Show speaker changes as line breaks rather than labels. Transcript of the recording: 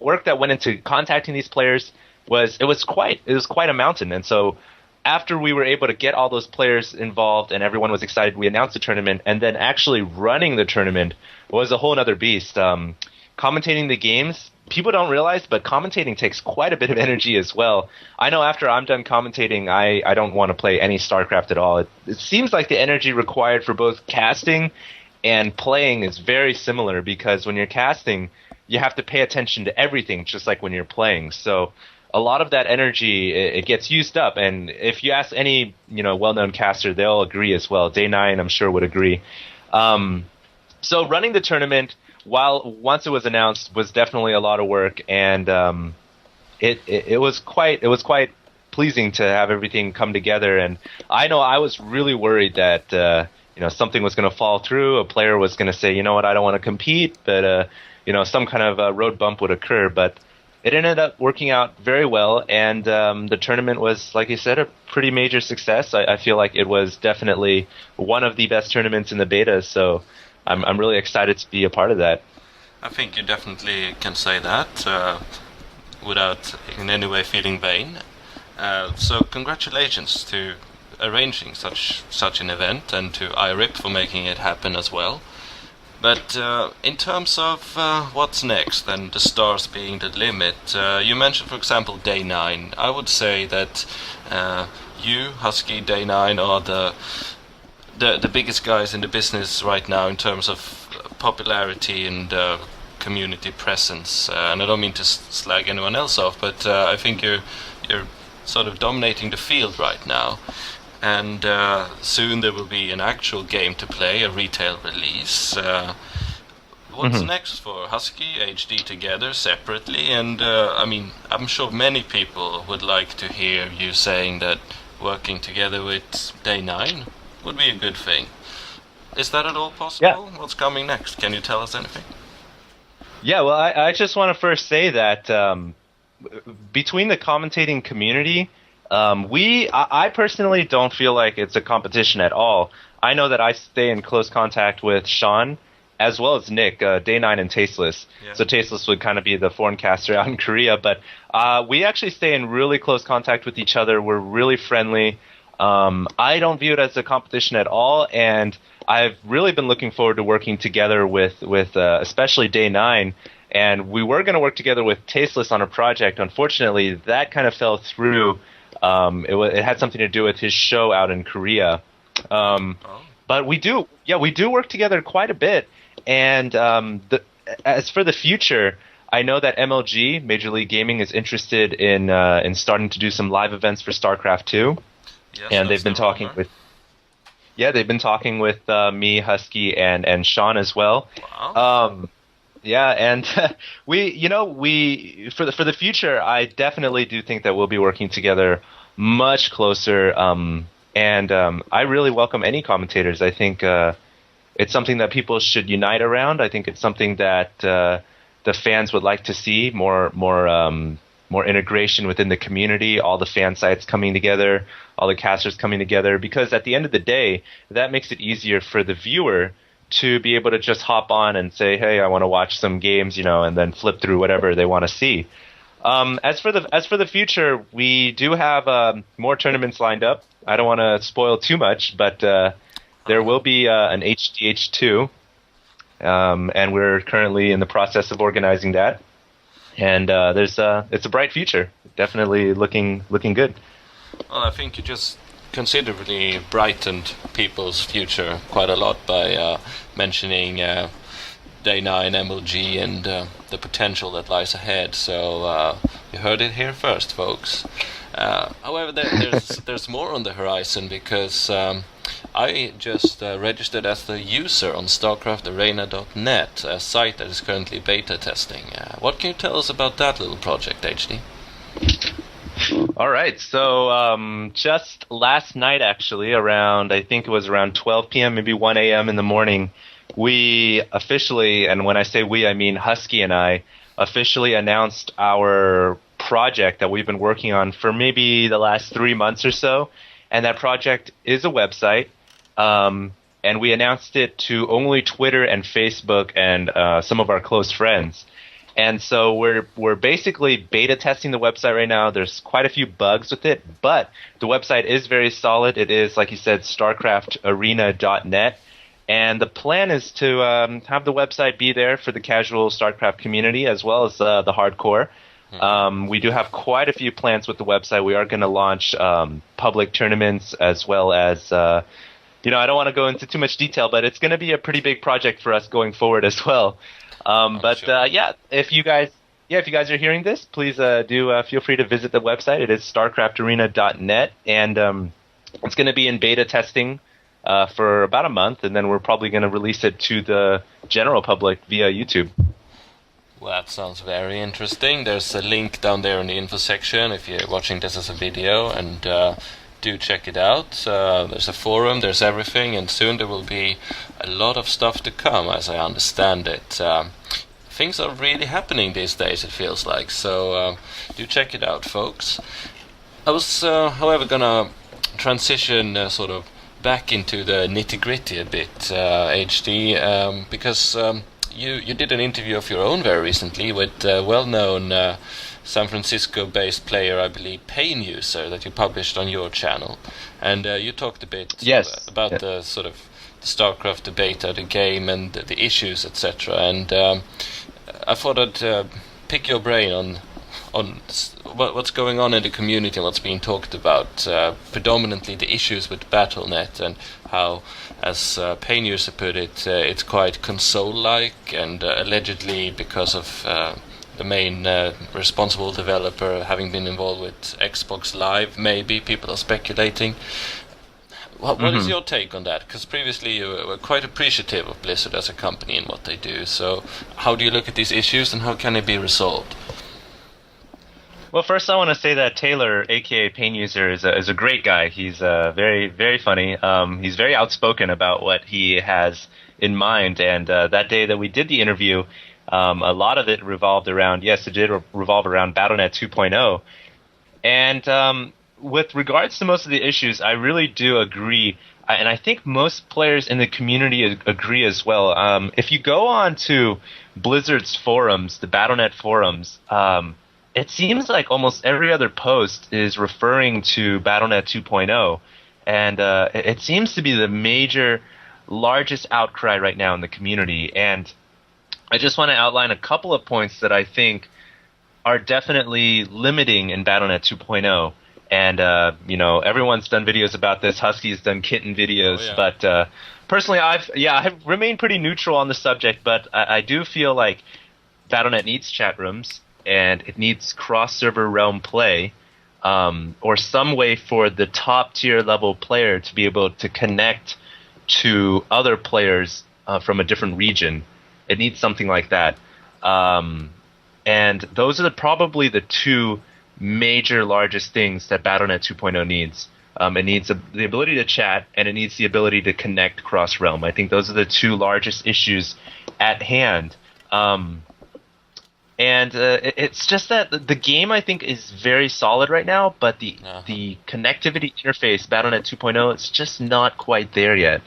work that went into contacting these players was quite a mountain. And so after we were able to get all those players involved and everyone was excited, we announced the tournament, and then actually running the tournament was a whole other beast. Commentating the games, people don't realize, but commentating takes quite a bit of energy as well. I know after I'm done commentating, I don't want to play any StarCraft at all. It seems like the energy required for both casting and playing is very similar, because when you're casting, you have to pay attention to everything, just like when you're playing. So a lot of that energy, it gets used up. And if you ask any well-known caster, they'll agree as well. Day 9, I'm sure, would agree. So running the tournament, once it was announced, was definitely a lot of work, and it was quite pleasing to have everything come together. And I know I was really worried that something was going to fall through. A player was going to say, you know what, I don't want to compete, but some kind of road bump would occur. But it ended up working out very well, and the tournament was, like you said, a pretty major success. I feel like it was definitely one of the best tournaments in the beta, so I'm really excited to be a part of that.
I think you definitely can say that without in any way feeling vain. So congratulations to arranging such an event, and to iRip for making it happen as well. But in terms of what's next, and the stars being the limit, you mentioned, for example, Day 9. I would say that you, Husky, Day 9 are the biggest guys in the business right now in terms of popularity and community presence. And I don't mean to slag anyone else off, but I think you're sort of dominating the field right now. And soon there will be an actual game to play, a retail release. What's next for Husky, HD together, separately? And I'm sure many people would like to hear you saying that working together with Day 9 would be a good thing. Is that at all possible? Yeah. What's coming next? Can you tell us anything?
Yeah, well, I just want to first say that between the commentating community, I personally don't feel like it's a competition at all. I know that I stay in close contact with Sean as well as Nick, Day 9 and Tasteless. Yeah. So Tasteless would kind of be the foreign caster out in Korea, but we actually stay in really close contact with each other. We're really friendly. I don't view it as a competition at all, and I've really been looking forward to working together with especially Day 9. And we were going to work together with Tasteless on a project. Unfortunately, that kind of fell through. It had something to do with his show out in Korea. But we do work together quite a bit. And as for the future, I know that MLG, Major League Gaming, is interested in starting to do some live events for StarCraft 2.
Yes,
and they've been talking with me, Husky, and Sean as well.
Wow.
Yeah, and we for the future, I definitely do think that we'll be working together much closer. And I really welcome any commentators. I think it's something that people should unite around. I think it's something that the fans would like to see more integration within the community, all the fan sites coming together, all the casters coming together, because at the end of the day, that makes it easier for the viewer to be able to just hop on and say, hey, I want to watch some games, and then flip through whatever they want to see. As for the future, we do have more tournaments lined up. I don't want to spoil too much, but there will be an HDH2, and we're currently in the process of organizing that. And it's a bright future. Definitely looking good.
Well, I think you just considerably brightened people's future quite a lot by mentioning Day 9, MLG, and the potential that lies ahead. So you heard it here first, folks. However, there's more on the horizon, because I just registered as the user on StarcraftArena.net, a site that is currently beta testing. What can you tell us about that little project, HD?
All right, so just last night, actually, I think it was around 12 p.m., maybe 1 a.m. in the morning, we officially, and when I say we, I mean Husky and I, officially announced our project that we've been working on for maybe the last 3 months or so. And that project is a website, and we announced it to only Twitter and Facebook and some of our close friends. And so we're basically beta testing the website right now. There's quite a few bugs with it, but the website is very solid. It is, like you said, StarcraftArena.net. And the plan is to have the website be there for the casual StarCraft community as well as the hardcore. We do have quite a few plans with the website. We are going to launch public tournaments as well as, I don't want to go into too much detail, but it's going to be a pretty big project for us going forward as well. If you guys are hearing this, please do feel free to visit the website. It is StarcraftArena.net, and it's going to be in beta testing for about a month, and then we're probably going to release it to the general public via YouTube.
Well, that sounds very interesting. There's a link down there in the info section if you're watching this as a video, and do check it out. There's a forum, there's everything, and soon there will be a lot of stuff to come, as I understand it. Things are really happening these days, it feels like, so do check it out, folks. I was, however, gonna transition sort of back into the nitty-gritty a bit, HD, because you did an interview of your own very recently with well-known San Francisco-based player, I believe, Pain User, that you published on your channel, and you talked a bit about the sort of the StarCraft, the beta, the game, and the issues, etc. And I thought I'd pick your brain on what's going on in the community and what's being talked about, predominantly the issues with Battle.net, and how, as Pain User put it, it's quite console-like, and allegedly because of the main responsible developer having been involved with Xbox Live, maybe, people are speculating. What is your take on that? Because previously you were quite appreciative of Blizzard as a company and what they do. So how do you look at these issues, and how can they be resolved?
Well, first I want to say that Taylor, aka Pain User, is a great guy. He's very, very funny. He's very outspoken about what he has in mind. And that day that we did the interview, a lot of it revolved around, yes, it did revolve around Battle.net 2.0. And with regards to most of the issues, I really do agree. And I think most players in the community agree as well. If you go on to Blizzard's forums, the Battle.net forums, it seems like almost every other post is referring to Battle.net 2.0. And it seems to be the largest outcry right now in the community. And I just want to outline a couple of points that I think are definitely limiting in Battle.net 2.0. And, everyone's done videos about this. Husky's done kitten videos. But personally, I've remained pretty neutral on the subject. But I do feel like Battle.net needs chat rooms, and it needs cross-server realm play, or some way for the top-tier level player to be able to connect to other players from a different region. It needs something like that. And those are probably the two major largest things that Battle.net 2.0 needs. It needs the ability to chat, and it needs the ability to connect cross-realm. I think those are the two largest issues at hand. It's just that the game, I think, is very solid right now, but the connectivity interface, Battle.net 2.0, it's just not quite there yet.